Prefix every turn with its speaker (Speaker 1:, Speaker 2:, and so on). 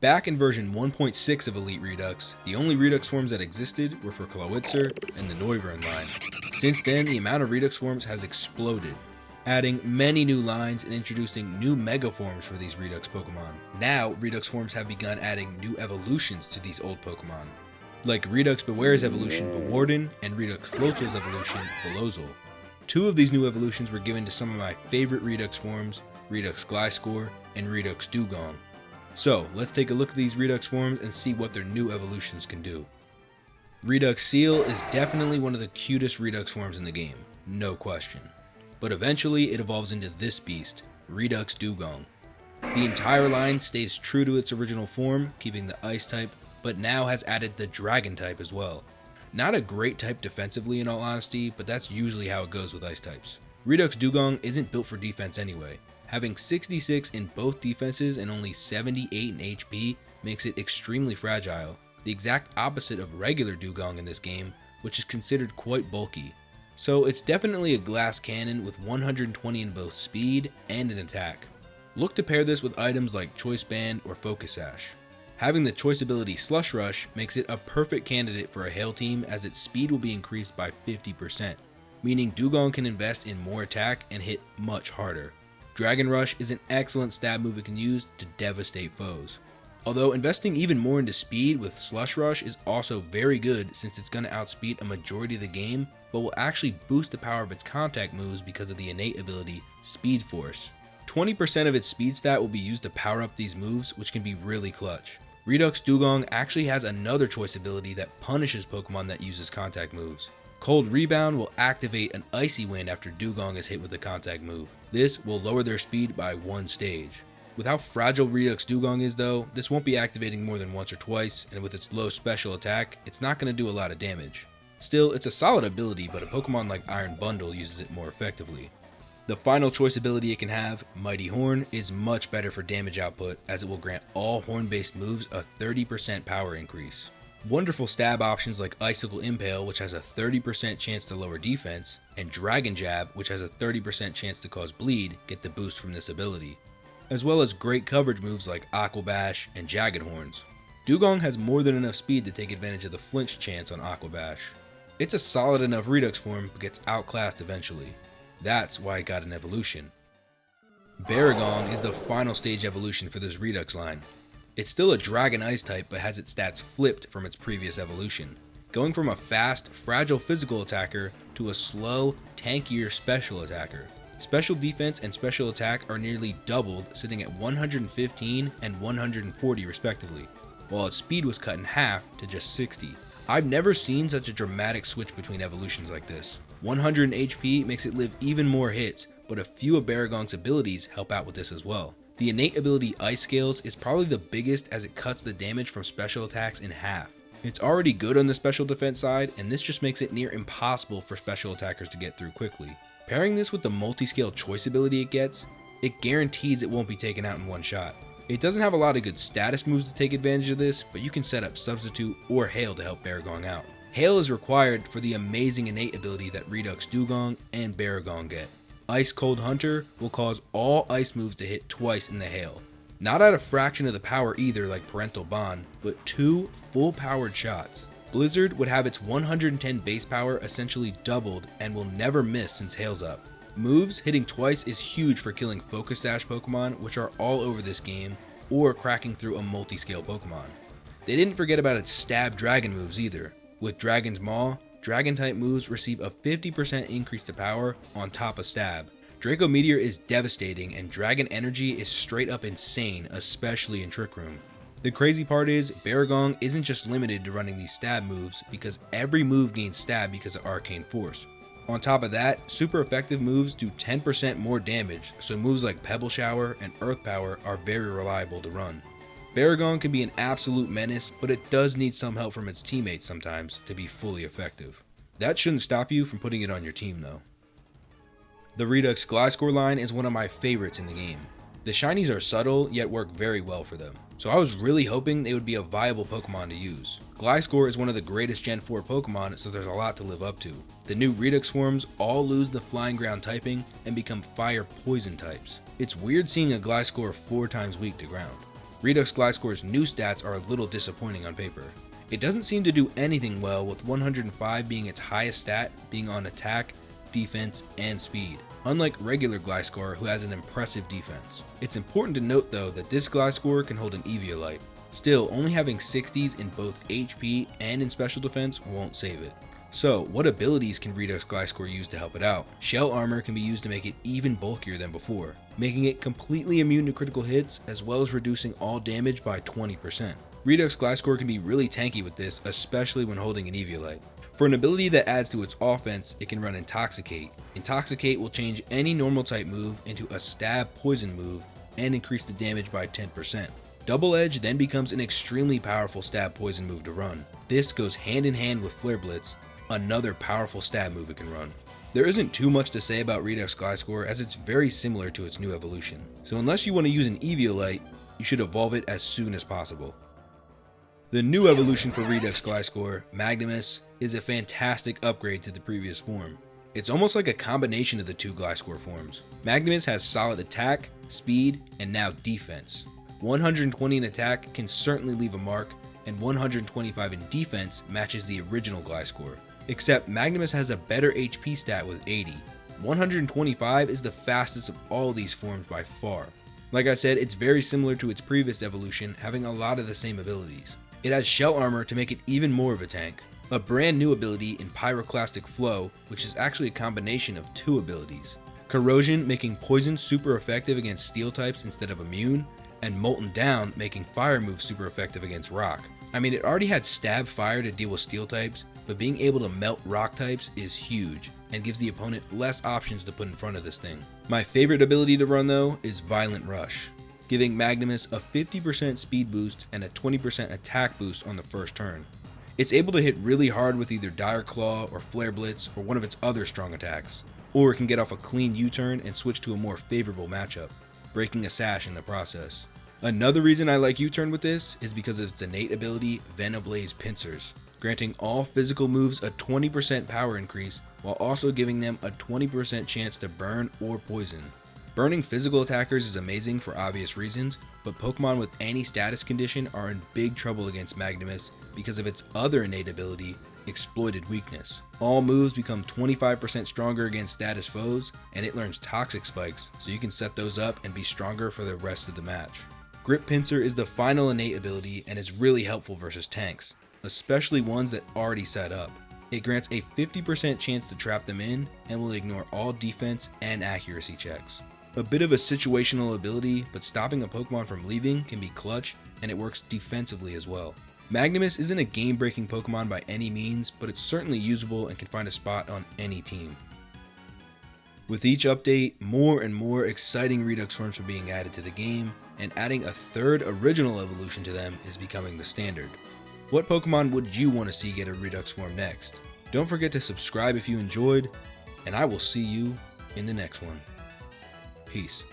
Speaker 1: Back in version 1.6 of Elite Redux, the only Redux forms that existed were for Clawitzer and the Noivern line. Since then, the amount of Redux forms has exploded, adding many new lines and introducing new Mega forms for these Redux Pokemon. Now, Redux forms have begun adding new evolutions to these old Pokemon, like Redux Beware's evolution Bewarden and Redux Floatzel's evolution Velozel. Two of these new evolutions were given to some of my favorite Redux forms, Redux Gliscor and Redux Dewgong. So, let's take a look at these Redux forms and see what their new evolutions can do. Redux Seal is definitely one of the cutest Redux forms in the game, no question. But eventually it evolves into this beast, Redux Dewgong. The entire line stays true to its original form, keeping the Ice type, but now has added the Dragon type as well. Not a great type defensively in all honesty, but that's usually how it goes with Ice types. Redux Dewgong isn't built for defense anyway. Having 66 in both defenses and only 78 in HP makes it extremely fragile, the exact opposite of regular Dewgong in this game, which is considered quite bulky. So it's definitely a glass cannon with 120 in both speed and in attack. Look to pair this with items like Choice Band or Focus Sash. Having the choice ability Slush Rush makes it a perfect candidate for a Hail team, as its speed will be increased by 50%, meaning Dewgong can invest in more attack and hit much harder. Dragon Rush is an excellent stab move it can use to devastate foes. Although investing even more into speed with Slush Rush is also very good, since it's going to outspeed a majority of the game, but will actually boost the power of its contact moves because of the innate ability Speed Force. 20% of its speed stat will be used to power up these moves, which can be really clutch. Redux Dewgong actually has another choice ability that punishes Pokemon that uses contact moves. Cold Rebound will activate an Icy Wind after Dewgong is hit with a contact move. This will lower their speed by 1 stage. With how fragile Redux Dewgong is though, this won't be activating more than once or twice, and with its low special attack, it's not going to do a lot of damage. Still, it's a solid ability, but a Pokemon like Iron Bundle uses it more effectively. The final choice ability it can have, Mighty Horn, is much better for damage output, as it will grant all horn-based moves a 30% power increase. Wonderful stab options like Icicle Impale, which has a 30% chance to lower defense, and Dragon Jab, which has a 30% chance to cause bleed, get the boost from this ability, as well as great coverage moves like Aqua Bash and Jagged Horns. Dewgong has more than enough speed to take advantage of the flinch chance on Aqua Bash. It's a solid enough Redux form, but gets outclassed eventually. That's why it got an evolution. Bariong is the final stage evolution for this Redux line. It's still a Dragon Ice type, but has its stats flipped from its previous evolution, going from a fast, fragile physical attacker to a slow, tankier special attacker. Special defense and special attack are nearly doubled, sitting at 115 and 140 respectively, while its speed was cut in half to just 60. I've never seen such a dramatic switch between evolutions like this. 100 HP makes it live even more hits, but a few of Baragong's abilities help out with this as well. The innate ability Ice Scales is probably the biggest, as it cuts the damage from special attacks in half. It's already good on the special defense side, and this just makes it near impossible for special attackers to get through quickly. Pairing this with the multi-scale choice ability it gets, it guarantees it won't be taken out in one shot. It doesn't have a lot of good status moves to take advantage of this, but you can set up Substitute or Hail to help Bariong out. Hail is required for the amazing innate ability that Redux Dewgong and Bariong get. Ice Cold Hunter will cause all ice moves to hit twice in the Hail. Not at a fraction of the power either like Parental Bond, but 2 full powered shots. Blizzard would have its 110 base power essentially doubled and will never miss since Hail's up. Moves hitting twice is huge for killing Focus Sash Pokemon, which are all over this game, or cracking through a multi-scale Pokemon. They didn't forget about its stab dragon moves either. With Dragon's Maw, Dragon type moves receive a 50% increase to power on top of stab. Draco Meteor is devastating, and Dragon Energy is straight up insane, especially in Trick Room. The crazy part is, Bariong isn't just limited to running these stab moves, because every move gains stab because of Arcane Force. On top of that, super effective moves do 10% more damage, so moves like Pebble Shower and Earth Power are very reliable to run. Bariong can be an absolute menace, but it does need some help from its teammates sometimes to be fully effective. That shouldn't stop you from putting it on your team though. The Redux Gliscor line is one of my favorites in the game. The shinies are subtle, yet work very well for them, so I was really hoping they would be a viable Pokemon to use. Gliscor is one of the greatest Gen 4 Pokemon, so there's a lot to live up to. The new Redux forms all lose the Flying Ground typing and become Fire Poison types. It's weird seeing a Gliscor 4 times weak to ground. Redux Gliscor's new stats are a little disappointing on paper. It doesn't seem to do anything well, with 105 being its highest stat, being on attack, defense, and speed, unlike regular Gliscor, who has an impressive defense. It's important to note though that this Gliscor can hold an Eviolite. Still, only having 60s in both HP and in special defense won't save it. So, what abilities can Redux Gliscor use to help it out? Shell Armor can be used to make it even bulkier than before, making it completely immune to critical hits, as well as reducing all damage by 20%. Redux Gliscor can be really tanky with this, especially when holding an Eviolite. For an ability that adds to its offense, it can run Intoxicate. Intoxicate will change any normal type move into a stab poison move and increase the damage by 10%. Double Edge then becomes an extremely powerful stab poison move to run. This goes hand in hand with Flare Blitz, another powerful stab move it can run. There isn't too much to say about Redux Gliscor, as it's very similar to its new evolution. So unless you want to use an Eviolite, you should evolve it as soon as possible. The new evolution for Redux Gliscor, Magnemous, is a fantastic upgrade to the previous form. It's almost like a combination of the two Gliscor forms. Magnemous has solid attack, speed, and now defense. 120 in attack can certainly leave a mark, and 125 in defense matches the original Gliscor. Except Magnemous has a better HP stat with 80. 125 is the fastest of all these forms by far. Like I said, it's very similar to its previous evolution, having a lot of the same abilities. It has Shell Armor to make it even more of a tank, a brand new ability in Pyroclastic Flow, which is actually a combination of two abilities. Corrosion, making poison super effective against steel types instead of immune, and Molten Down, making fire moves super effective against rock. I mean, it already had Stab Fire to deal with steel types, but being able to melt rock types is huge, and gives the opponent less options to put in front of this thing. My favorite ability to run though is Violent Rush, giving Magnemous a 50% speed boost and a 20% attack boost on the first turn. It's able to hit really hard with either Dire Claw or Flare Blitz or one of its other strong attacks, or it can get off a clean U-turn and switch to a more favorable matchup, breaking a sash in the process. Another reason I like U-turn with this is because of its innate ability, Venoblaze Pincers, granting all physical moves a 20% power increase while also giving them a 20% chance to burn or poison. Burning physical attackers is amazing for obvious reasons, but Pokemon with any status condition are in big trouble against Magnemous because of its other innate ability, Exploited Weakness. All moves become 25% stronger against status foes, and it learns Toxic Spikes, so you can set those up and be stronger for the rest of the match. Grip Pincer is the final innate ability and is really helpful versus tanks, especially ones that already set up. It grants a 50% chance to trap them in and will ignore all defense and accuracy checks. A bit of a situational ability, but stopping a Pokemon from leaving can be clutch, and it works defensively as well. Magnemous isn't a game-breaking Pokemon by any means, but it's certainly usable and can find a spot on any team. With each update, more and more exciting Redux forms are being added to the game, and adding a third original evolution to them is becoming the standard. What Pokemon would you want to see get a Redux form next? Don't forget to subscribe if you enjoyed, and I will see you in the next one. Peace.